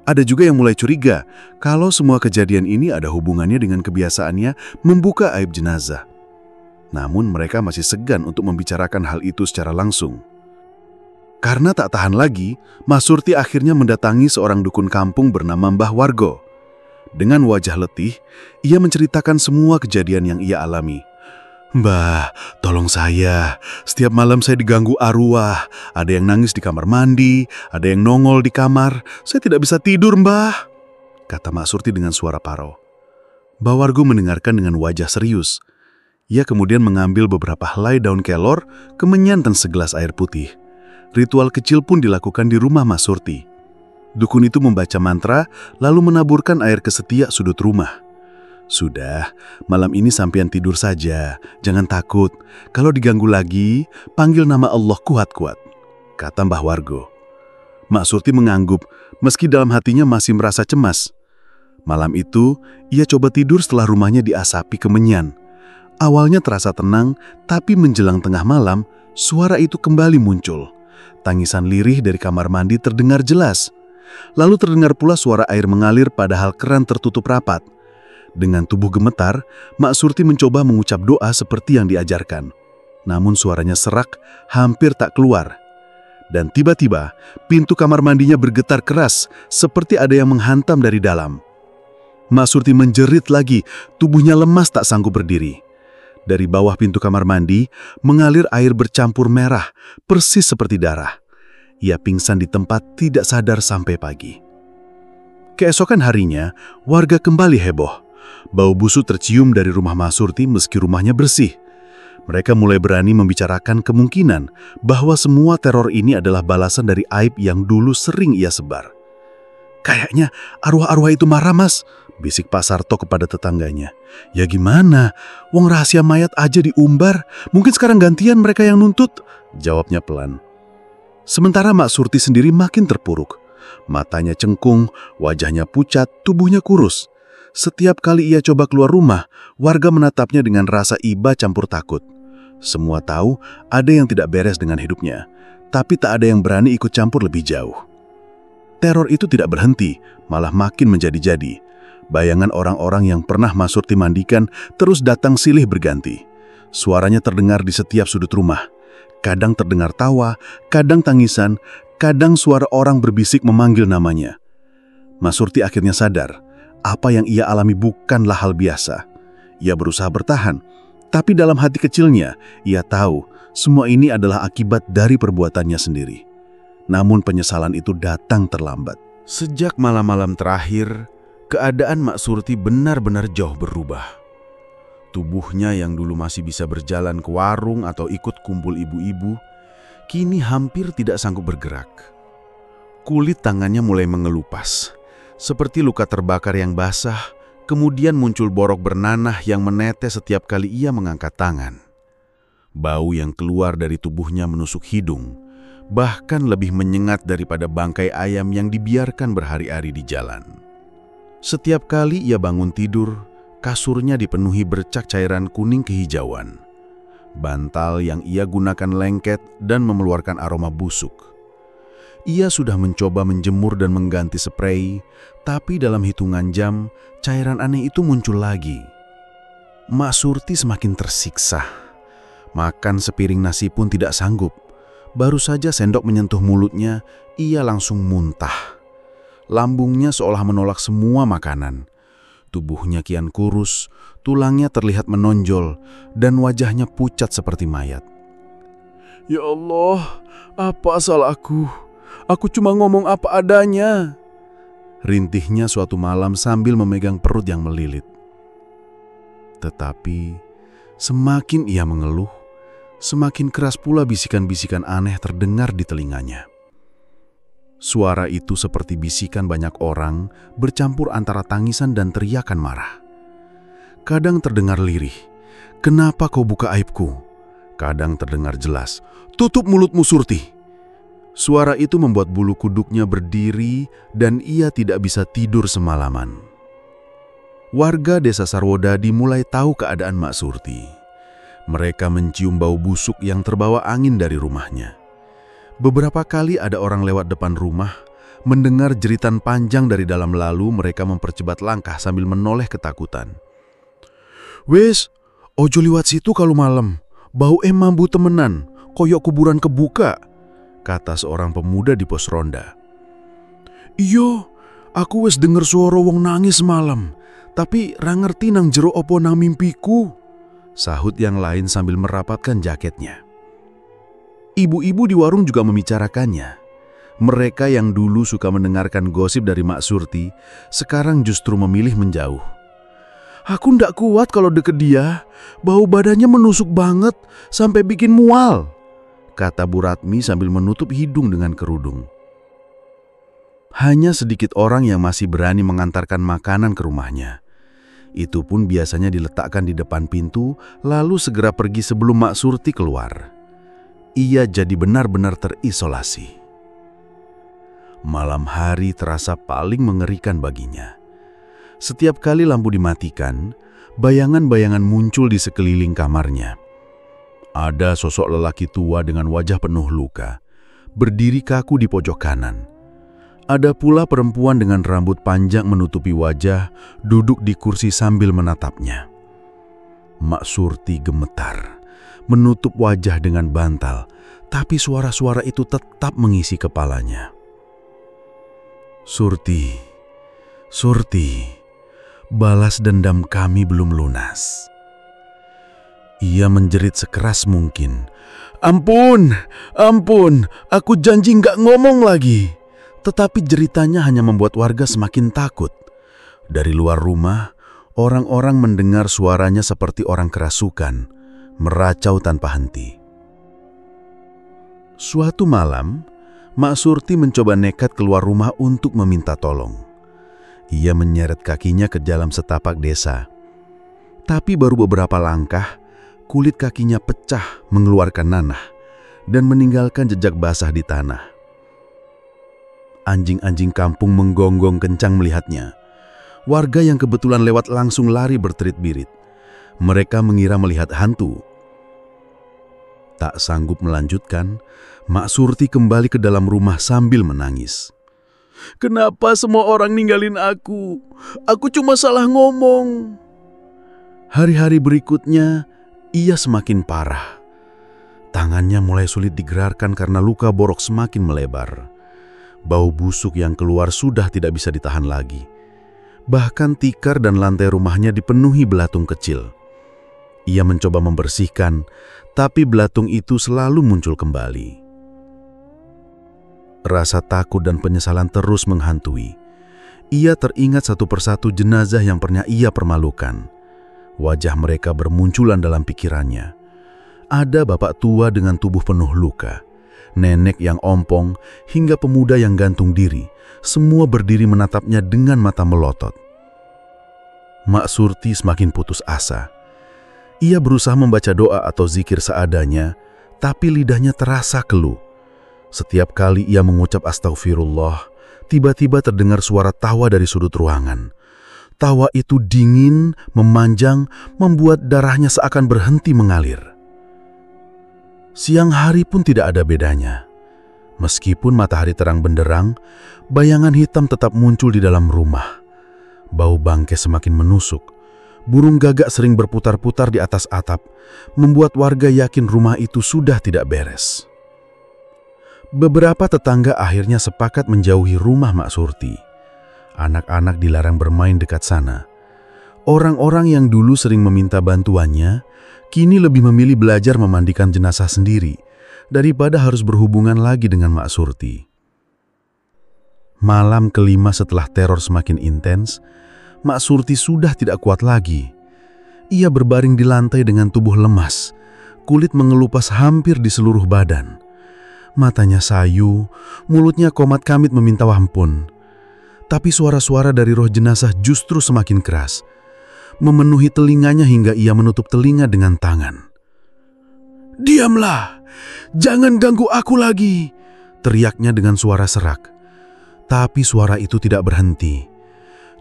[SPEAKER 3] Ada juga yang mulai curiga kalau semua kejadian ini ada hubungannya dengan kebiasaannya membuka aib jenazah. Namun mereka masih segan untuk membicarakan hal itu secara langsung. Karena tak tahan lagi, Mas Surti akhirnya mendatangi seorang dukun kampung bernama Mbah Wargo. Dengan wajah letih, ia menceritakan semua kejadian yang ia alami. "Mbah, tolong saya. Setiap malam saya diganggu arwah. Ada yang nangis di kamar mandi, ada yang nongol di kamar. Saya tidak bisa tidur, Mbah," kata Mak Surti dengan suara parau. Mbah Wargo mendengarkan dengan wajah serius. Ia kemudian mengambil beberapa helai daun kelor, kemenyan dan segelas air putih. Ritual kecil pun dilakukan di rumah Mak Surti. Dukun itu membaca mantra, lalu menaburkan air ke setiap sudut rumah. "Sudah, malam ini sampean tidur saja, jangan takut. Kalau diganggu lagi, panggil nama Allah kuat-kuat," kata Mbah Wargo. Mak Surti mengangguk, meski dalam hatinya masih merasa cemas. Malam itu, ia coba tidur setelah rumahnya diasapi kemenyan. Awalnya terasa tenang, tapi menjelang tengah malam, suara itu kembali muncul. Tangisan lirih dari kamar mandi terdengar jelas. Lalu terdengar pula suara air mengalir padahal keran tertutup rapat. Dengan tubuh gemetar, Mak Surti mencoba mengucap doa seperti yang diajarkan. Namun suaranya serak, hampir tak keluar. Dan tiba-tiba, pintu kamar mandinya bergetar keras, seperti ada yang menghantam dari dalam. Mak Surti menjerit lagi, tubuhnya lemas tak sanggup berdiri. Dari bawah pintu kamar mandi, mengalir air bercampur merah, persis seperti darah. Ia pingsan di tempat tidak sadar sampai pagi. Keesokan harinya, warga kembali heboh. Bau busuk tercium dari rumah Mak Surti meski rumahnya bersih. Mereka mulai berani membicarakan kemungkinan bahwa semua teror ini adalah balasan dari aib yang dulu sering ia sebar. "Kayaknya arwah-arwah itu marah, Mas," bisik Pak Sarto kepada tetangganya. "Ya gimana? Wong rahasia mayat aja diumbar. Mungkin sekarang gantian mereka yang nuntut," jawabnya pelan. Sementara Mak Surti sendiri makin terpuruk. Matanya cengkung, wajahnya pucat, tubuhnya kurus. Setiap kali ia coba keluar rumah, warga menatapnya dengan rasa iba campur takut. Semua tahu ada yang tidak beres dengan hidupnya, tapi tak ada yang berani ikut campur lebih jauh. Teror itu tidak berhenti, malah makin menjadi-jadi. Bayangan orang-orang yang pernah Mak Surti mandikan terus datang silih berganti. Suaranya terdengar di setiap sudut rumah. Kadang terdengar tawa, kadang tangisan, kadang suara orang berbisik memanggil namanya. Mak Surti akhirnya sadar, apa yang ia alami bukanlah hal biasa. Ia berusaha bertahan, tapi dalam hati kecilnya, ia tahu semua ini adalah akibat dari perbuatannya sendiri. Namun penyesalan itu datang terlambat.
[SPEAKER 2] Sejak malam-malam terakhir, keadaan Mak Surti benar-benar jauh berubah. Tubuhnya yang dulu masih bisa berjalan ke warung atau ikut kumpul ibu-ibu, kini hampir tidak sanggup bergerak. Kulit tangannya mulai mengelupas, seperti luka terbakar yang basah, kemudian muncul borok bernanah yang menetes setiap kali ia mengangkat tangan. Bau yang keluar dari tubuhnya menusuk hidung, bahkan lebih menyengat daripada bangkai ayam yang dibiarkan berhari-hari di jalan. Setiap kali ia bangun tidur, kasurnya dipenuhi bercak cairan kuning kehijauan. Bantal yang ia gunakan lengket dan mengeluarkan aroma busuk. Ia sudah mencoba menjemur dan mengganti sprei, tapi dalam hitungan jam, cairan aneh itu muncul lagi. Mak Surti semakin tersiksa. Makan sepiring nasi pun tidak sanggup. Baru saja sendok menyentuh mulutnya, ia langsung muntah. Lambungnya seolah menolak semua makanan. Tubuhnya kian kurus, tulangnya terlihat menonjol, dan wajahnya pucat seperti mayat.
[SPEAKER 3] Ya Allah, apa salahku? Aku cuma ngomong apa adanya.
[SPEAKER 2] Rintihnya suatu malam sambil memegang perut yang melilit. Tetapi, semakin ia mengeluh, semakin keras pula bisikan-bisikan aneh terdengar di telinganya. Suara itu seperti bisikan banyak orang bercampur antara tangisan dan teriakan marah. Kadang terdengar lirih, "Kenapa kau buka aibku?" Kadang terdengar jelas, "Tutup mulutmu, Surti." Suara itu membuat bulu kuduknya berdiri dan ia tidak bisa tidur semalaman. Warga desa Sarwodadi mulai tahu keadaan Mak Surti. Mereka mencium bau busuk yang terbawa angin dari rumahnya. Beberapa kali ada orang lewat depan rumah, mendengar jeritan panjang dari dalam, lalu mereka mempercepat langkah sambil menoleh ketakutan. "Wes, ojo liwat situ kalau malam, bau mambu temenan, koyok kuburan kebuka," kata seorang pemuda di pos ronda. "Iyo, aku wes denger suara wong nangis malam, tapi ra ngerti nang jero opo nang mimpiku," sahut yang lain sambil merapatkan jaketnya. Ibu-ibu di warung juga membicarakannya. Mereka yang dulu suka mendengarkan gosip dari Mak Surti, sekarang justru memilih menjauh. "Aku ndak kuat kalau deket dia, bau badannya menusuk banget sampai bikin mual," kata Bu Ratmi sambil menutup hidung dengan kerudung. Hanya sedikit orang yang masih berani mengantarkan makanan ke rumahnya. Itu pun biasanya diletakkan di depan pintu, lalu segera pergi sebelum Mak Surti keluar. Ia jadi benar-benar terisolasi. Malam hari terasa paling mengerikan baginya. Setiap kali lampu dimatikan, bayangan-bayangan muncul di sekeliling kamarnya. Ada sosok lelaki tua dengan wajah penuh luka, berdiri kaku di pojok kanan. Ada pula perempuan dengan rambut panjang menutupi wajah, duduk di kursi sambil menatapnya. Mak Surti gemetar, menutup wajah dengan bantal, tapi suara-suara itu tetap mengisi kepalanya. "Surti, Surti, balas dendam kami belum lunas." Ia menjerit sekeras mungkin. "Ampun, ampun, aku janji nggak ngomong lagi." Tetapi jeritanya hanya membuat warga semakin takut. Dari luar rumah, orang-orang mendengar suaranya seperti orang kerasukan, meracau tanpa henti. Suatu malam, Mak Surti mencoba nekat keluar rumah untuk meminta tolong. Ia menyeret kakinya ke dalam setapak desa. Tapi baru beberapa langkah, kulit kakinya pecah mengeluarkan nanah dan meninggalkan jejak basah di tanah. Anjing-anjing kampung menggonggong kencang melihatnya. Warga yang kebetulan lewat langsung lari berterit-birit. Mereka mengira melihat hantu. Tak sanggup melanjutkan, Mak Surti kembali ke dalam rumah sambil menangis. "Kenapa semua orang ninggalin aku? Aku cuma salah ngomong." Hari-hari berikutnya, ia semakin parah. Tangannya mulai sulit digerakkan karena luka borok semakin melebar. Bau busuk yang keluar sudah tidak bisa ditahan lagi. Bahkan tikar dan lantai rumahnya dipenuhi belatung kecil. Ia mencoba membersihkan, tapi belatung itu selalu muncul kembali. Rasa takut dan penyesalan terus menghantui. Ia teringat satu persatu jenazah yang pernah ia permalukan. Wajah mereka bermunculan dalam pikirannya. Ada bapak tua dengan tubuh penuh luka, nenek yang ompong, hingga pemuda yang gantung diri. Semua berdiri menatapnya dengan mata melotot. Mak Surti semakin putus asa. Ia berusaha membaca doa atau zikir seadanya, tapi lidahnya terasa keluh. Setiap kali ia mengucap astagfirullah, tiba-tiba terdengar suara tawa dari sudut ruangan. Tawa itu dingin, memanjang, membuat darahnya seakan berhenti mengalir. Siang hari pun tidak ada bedanya. Meskipun matahari terang benderang, bayangan hitam tetap muncul di dalam rumah. Bau bangkai semakin menusuk. Burung gagak sering berputar-putar di atas atap, membuat warga yakin rumah itu sudah tidak beres. Beberapa tetangga akhirnya sepakat menjauhi rumah Mak Surti. Anak-anak dilarang bermain dekat sana. Orang-orang yang dulu sering meminta bantuannya, kini lebih memilih belajar memandikan jenazah sendiri, daripada harus berhubungan lagi dengan Mak Surti. Malam kelima setelah teror semakin intens, Mak Surti sudah tidak kuat lagi. Ia berbaring di lantai dengan tubuh lemas, kulit mengelupas hampir di seluruh badan. Matanya sayu, mulutnya komat-kamit meminta ampun. Tapi suara-suara dari roh jenazah justru semakin keras, memenuhi telinganya hingga ia menutup telinga dengan tangan. "Diamlah! Jangan ganggu aku lagi!" teriaknya dengan suara serak. Tapi suara itu tidak berhenti.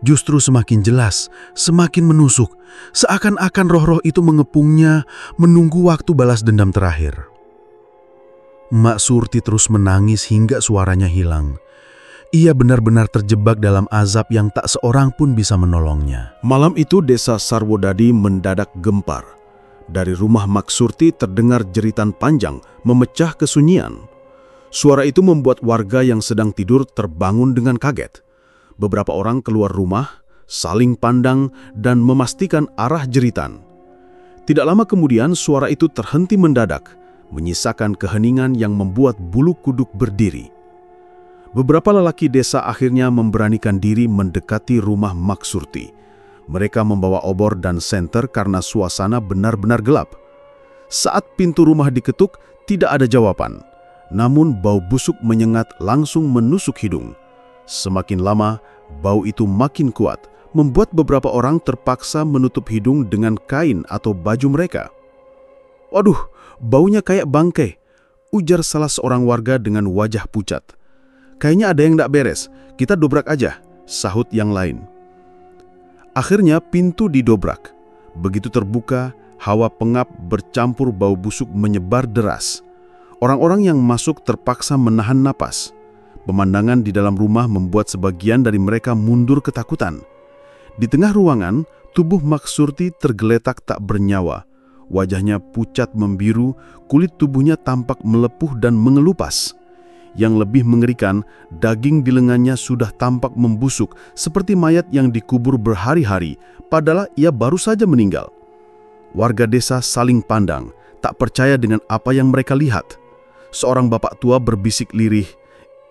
[SPEAKER 2] Justru semakin jelas, semakin menusuk, seakan-akan roh-roh itu mengepungnya, menunggu waktu balas dendam terakhir. Mak Surti terus menangis hingga suaranya hilang. Ia benar-benar terjebak dalam azab yang tak seorang pun bisa menolongnya.
[SPEAKER 1] Malam itu desa Sarwodadi mendadak gempar. Dari rumah Mak Surti terdengar jeritan panjang memecah kesunyian. Suara itu membuat warga yang sedang tidur terbangun dengan kaget. Beberapa orang keluar rumah, saling pandang dan memastikan arah jeritan. Tidak lama kemudian suara itu terhenti mendadak, menyisakan keheningan yang membuat bulu kuduk berdiri. Beberapa lelaki desa akhirnya memberanikan diri mendekati rumah Mak Surti. Mereka membawa obor dan senter karena suasana benar-benar gelap. Saat pintu rumah diketuk, tidak ada jawaban. Namun bau busuk menyengat langsung menusuk hidung. Semakin lama, bau itu makin kuat, membuat beberapa orang terpaksa menutup hidung dengan kain atau baju mereka. "Waduh, baunya kayak bangkai," ujar salah seorang warga dengan wajah pucat. "Kayaknya ada yang tidak beres, kita dobrak aja," sahut yang lain. Akhirnya pintu didobrak. Begitu terbuka, hawa pengap bercampur bau busuk menyebar deras. Orang-orang yang masuk terpaksa menahan napas. Pemandangan di dalam rumah membuat sebagian dari mereka mundur ketakutan. Di tengah ruangan, tubuh Mak Surti tergeletak tak bernyawa. Wajahnya pucat membiru, kulit tubuhnya tampak melepuh dan mengelupas. Yang lebih mengerikan, daging di lengannya sudah tampak membusuk seperti mayat yang dikubur berhari-hari, padahal ia baru saja meninggal. Warga desa saling pandang, tak percaya dengan apa yang mereka lihat. Seorang bapak tua berbisik lirih,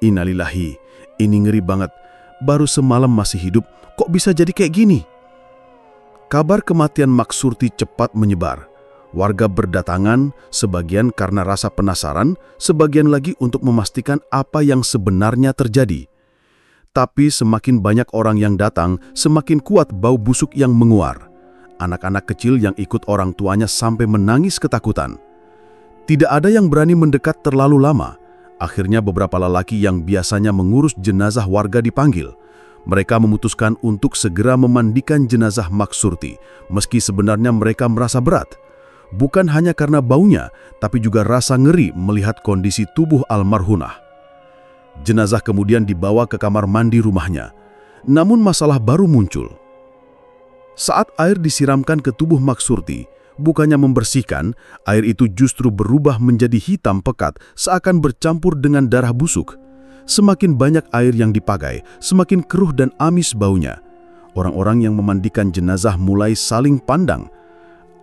[SPEAKER 1] "Innalillahi, ini ngeri banget. Baru semalam masih hidup, kok bisa jadi kayak gini?" Kabar kematian Mak Surti cepat menyebar. Warga berdatangan, sebagian karena rasa penasaran, sebagian lagi untuk memastikan apa yang sebenarnya terjadi. Tapi semakin banyak orang yang datang, semakin kuat bau busuk yang menguar. Anak-anak kecil yang ikut orang tuanya sampai menangis ketakutan. Tidak ada yang berani mendekat terlalu lama. Akhirnya beberapa lelaki yang biasanya mengurus jenazah warga dipanggil. Mereka memutuskan untuk segera memandikan jenazah Mak Surti, meski sebenarnya mereka merasa berat. Bukan hanya karena baunya, tapi juga rasa ngeri melihat kondisi tubuh almarhumah. Jenazah kemudian dibawa ke kamar mandi rumahnya. Namun masalah baru muncul. Saat air disiramkan ke tubuh Mak Surti, bukannya membersihkan, air itu justru berubah menjadi hitam pekat, seakan bercampur dengan darah busuk. Semakin banyak air yang dipakai, semakin keruh dan amis baunya. Orang-orang yang memandikan jenazah mulai saling pandang.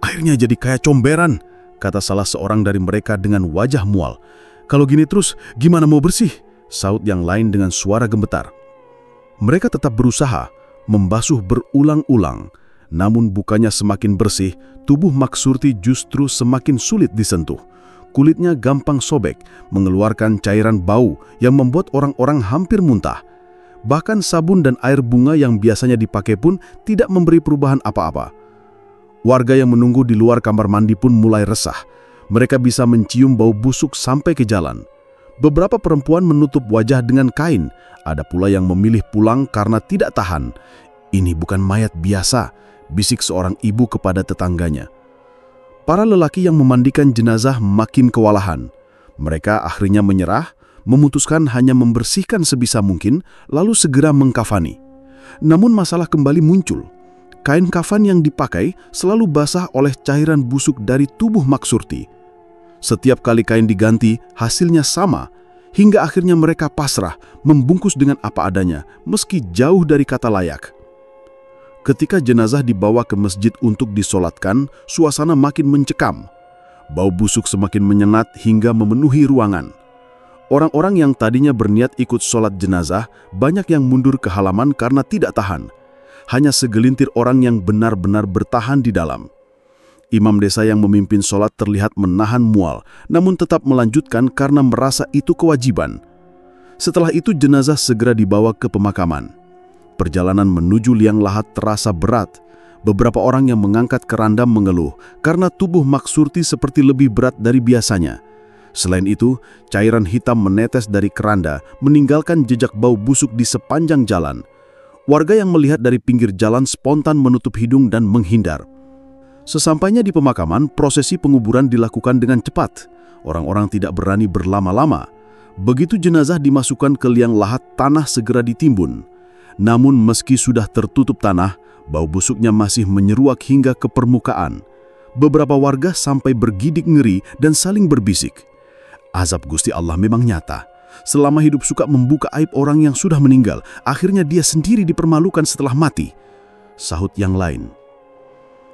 [SPEAKER 1] "Airnya jadi kayak comberan," kata salah seorang dari mereka dengan wajah mual. "Kalau gini terus, gimana mau bersih?"
[SPEAKER 3] saut yang lain dengan suara gemetar. Mereka tetap berusaha membasuh berulang-ulang, namun bukannya semakin bersih, tubuh Mak Surti justru semakin sulit disentuh. Kulitnya gampang sobek, mengeluarkan cairan bau yang membuat orang-orang hampir muntah. Bahkan sabun dan air bunga yang biasanya dipakai pun tidak memberi perubahan apa-apa. Warga yang menunggu di luar kamar mandi pun mulai resah. Mereka bisa mencium bau busuk sampai ke jalan. Beberapa perempuan menutup wajah dengan kain. Ada pula yang memilih pulang karena tidak tahan. "Ini bukan mayat biasa," bisik seorang ibu kepada tetangganya. Para lelaki yang memandikan jenazah makin kewalahan. Mereka akhirnya menyerah, memutuskan hanya membersihkan sebisa mungkin, lalu segera mengkafani. Namun masalah kembali muncul. Kain kafan yang dipakai selalu basah oleh cairan busuk dari tubuh Mak Surti. Setiap kali kain diganti, hasilnya sama, hingga akhirnya mereka pasrah, membungkus dengan apa adanya, meski jauh dari kata layak. Ketika jenazah dibawa ke masjid untuk disolatkan, suasana makin mencekam. Bau busuk semakin menyengat hingga memenuhi ruangan. Orang-orang yang tadinya berniat ikut solat jenazah, banyak yang mundur ke halaman karena tidak tahan. Hanya segelintir orang yang benar-benar bertahan di dalam. Imam desa yang memimpin solat terlihat menahan mual, namun tetap melanjutkan karena merasa itu kewajiban. Setelah itu jenazah segera dibawa ke pemakaman. Perjalanan menuju liang lahat terasa berat. Beberapa orang yang mengangkat keranda mengeluh karena tubuh Mak Surti seperti lebih berat dari biasanya. Selain itu, cairan hitam menetes dari keranda, meninggalkan jejak bau busuk di sepanjang jalan. Warga yang melihat dari pinggir jalan spontan menutup hidung dan menghindar. Sesampainya di pemakaman, prosesi penguburan dilakukan dengan cepat. Orang-orang tidak berani berlama-lama. Begitu jenazah dimasukkan ke liang lahat, tanah segera ditimbun. Namun meski sudah tertutup tanah, bau busuknya masih menyeruak hingga ke permukaan. Beberapa warga sampai bergidik ngeri dan saling berbisik. Azab Gusti Allah memang nyata. Selama hidup suka membuka aib orang yang sudah meninggal, akhirnya dia sendiri dipermalukan setelah mati, sahut yang lain.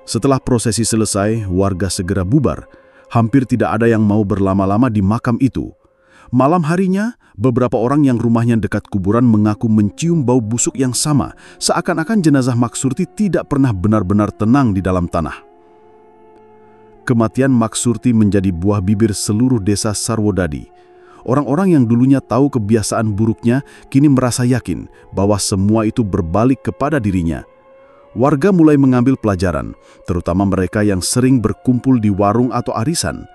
[SPEAKER 3] Setelah prosesi selesai, warga segera bubar. Hampir tidak ada yang mau berlama-lama di makam itu. Malam harinya, beberapa orang yang rumahnya dekat kuburan mengaku mencium bau busuk yang sama, seakan-akan jenazah Mak Surti tidak pernah benar-benar tenang di dalam tanah. Kematian Mak Surti menjadi buah bibir seluruh desa Sarwodadi. Orang-orang yang dulunya tahu kebiasaan buruknya, kini merasa yakin bahwa semua itu berbalik kepada dirinya. Warga mulai mengambil pelajaran, terutama mereka yang sering berkumpul di warung atau arisan.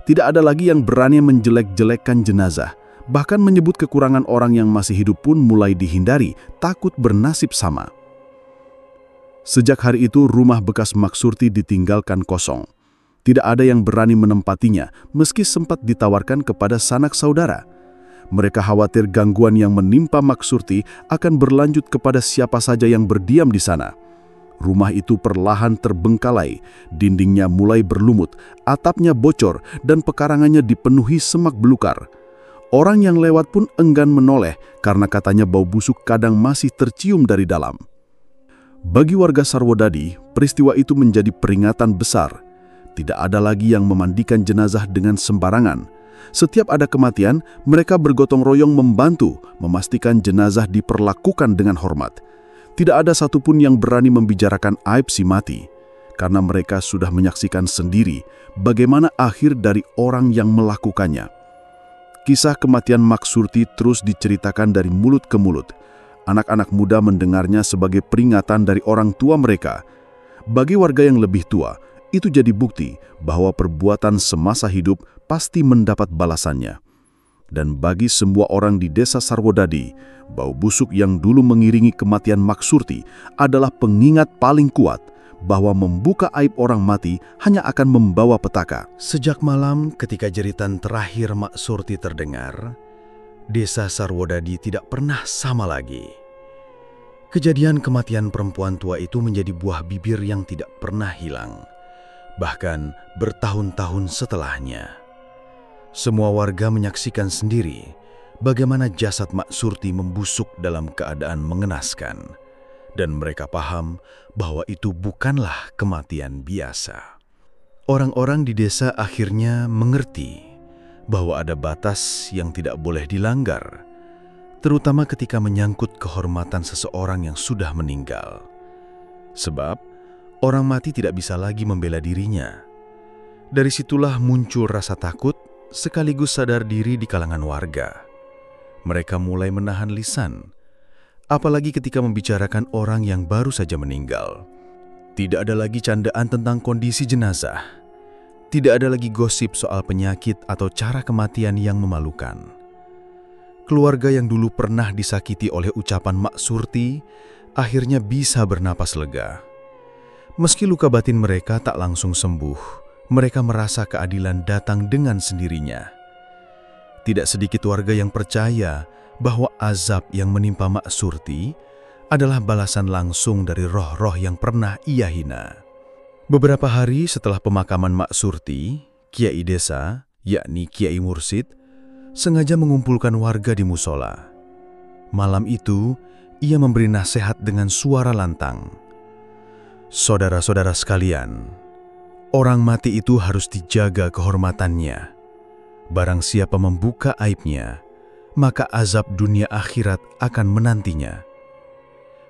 [SPEAKER 3] Tidak ada lagi yang berani menjelek-jelekkan jenazah. Bahkan menyebut kekurangan orang yang masih hidup pun mulai dihindari, takut bernasib sama. Sejak hari itu, rumah bekas Mak Surti ditinggalkan kosong. Tidak ada yang berani menempatinya, meski sempat ditawarkan kepada sanak saudara. Mereka khawatir gangguan yang menimpa Mak Surti akan berlanjut kepada siapa saja yang berdiam di sana. Rumah itu perlahan terbengkalai, dindingnya mulai berlumut, atapnya bocor, dan pekarangannya dipenuhi semak belukar. Orang yang lewat pun enggan menoleh karena katanya bau busuk kadang masih tercium dari dalam. Bagi warga Sarwodadi, peristiwa itu menjadi peringatan besar. Tidak ada lagi yang memandikan jenazah dengan sembarangan. Setiap ada kematian, mereka bergotong royong membantu memastikan jenazah diperlakukan dengan hormat. Tidak ada satupun yang berani membicarakan aib si mati, karena mereka sudah menyaksikan sendiri bagaimana akhir dari orang yang melakukannya. Kisah kematian Mak Surti terus diceritakan dari mulut ke mulut. Anak-anak muda mendengarnya sebagai peringatan dari orang tua mereka. Bagi warga yang lebih tua, itu jadi bukti bahwa perbuatan semasa hidup pasti mendapat balasannya. Dan bagi semua orang di desa Sarwodadi, bau busuk yang dulu mengiringi kematian Mak Surti adalah pengingat paling kuat bahwa membuka aib orang mati hanya akan membawa petaka.
[SPEAKER 2] Sejak malam ketika jeritan terakhir Mak Surti terdengar, desa Sarwodadi tidak pernah sama lagi. Kejadian kematian perempuan tua itu menjadi buah bibir yang tidak pernah hilang, bahkan bertahun-tahun setelahnya. Semua warga menyaksikan sendiri bagaimana jasad Mak Surti membusuk dalam keadaan mengenaskan, dan mereka paham bahwa itu bukanlah kematian biasa. Orang-orang di desa akhirnya mengerti bahwa ada batas yang tidak boleh dilanggar, terutama ketika menyangkut kehormatan seseorang yang sudah meninggal. Sebab, orang mati tidak bisa lagi membela dirinya. Dari situlah muncul rasa takut sekaligus sadar diri di kalangan warga. Mereka mulai menahan lisan, apalagi ketika membicarakan orang yang baru saja meninggal. Tidak ada lagi candaan tentang kondisi jenazah. Tidak ada lagi gosip soal penyakit atau cara kematian yang memalukan. Keluarga yang dulu pernah disakiti oleh ucapan Mak Surti akhirnya bisa bernapas lega. Meski luka batin mereka tak langsung sembuh, mereka merasa keadilan datang dengan sendirinya. Tidak sedikit warga yang percaya bahwa azab yang menimpa Mak Surti adalah balasan langsung dari roh-roh yang pernah ia hina. Beberapa hari setelah pemakaman Mak Surti, Kiai desa, yakni Kiai Mursid, sengaja mengumpulkan warga di musola. Malam itu, ia memberi nasihat dengan suara lantang. Saudara-saudara sekalian, orang mati itu harus dijaga kehormatannya. Barang siapa membuka aibnya, maka azab dunia akhirat akan menantinya.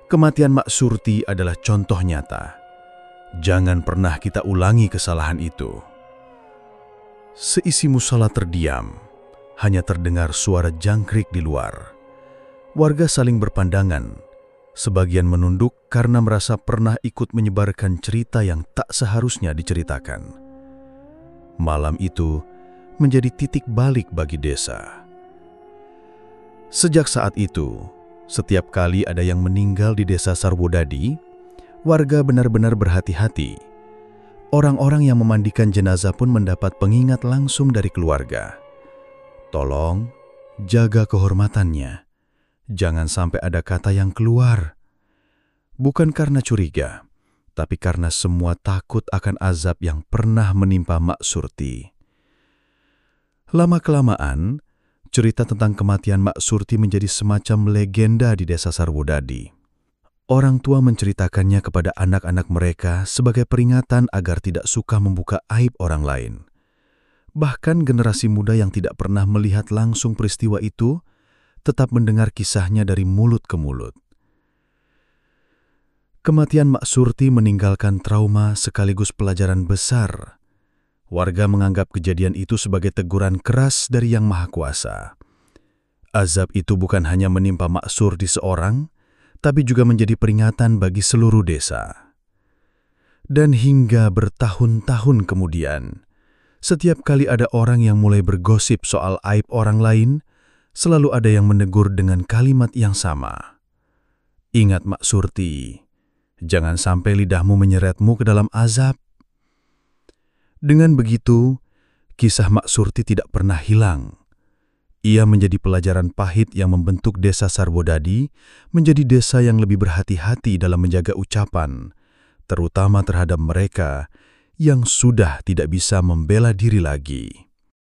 [SPEAKER 2] Kematian Mak Surti adalah contoh nyata. Jangan pernah kita ulangi kesalahan itu. Seisi musola terdiam, hanya terdengar suara jangkrik di luar. Warga saling berpandangan, sebagian menunduk karena merasa pernah ikut menyebarkan cerita yang tak seharusnya diceritakan. Malam itu menjadi titik balik bagi desa. Sejak saat itu, setiap kali ada yang meninggal di desa Sarwodadi, warga benar-benar berhati-hati. Orang-orang yang memandikan jenazah pun mendapat pengingat langsung dari keluarga. Tolong jaga kehormatannya. Jangan sampai ada kata yang keluar. Bukan karena curiga, tapi karena semua takut akan azab yang pernah menimpa Mak Surti. Lama-kelamaan, cerita tentang kematian Mak Surti menjadi semacam legenda di desa Sarwodadi. Orang tua menceritakannya kepada anak-anak mereka sebagai peringatan agar tidak suka membuka aib orang lain. Bahkan generasi muda yang tidak pernah melihat langsung peristiwa itu tetap mendengar kisahnya dari mulut ke mulut. Kematian Mak Surti meninggalkan trauma sekaligus pelajaran besar. Warga menganggap kejadian itu sebagai teguran keras dari Yang Maha Kuasa. Azab itu bukan hanya menimpa Mak Surti seorang, tapi juga menjadi peringatan bagi seluruh desa. Dan hingga bertahun-tahun kemudian, setiap kali ada orang yang mulai bergosip soal aib orang lain, selalu ada yang menegur dengan kalimat yang sama. Ingat Mak Surti, jangan sampai lidahmu menyeretmu ke dalam azab. Dengan begitu, kisah Mak Surti tidak pernah hilang. Ia menjadi pelajaran pahit yang membentuk desa Sarwodadi menjadi desa yang lebih berhati-hati dalam menjaga ucapan, terutama terhadap mereka yang sudah tidak bisa membela diri lagi.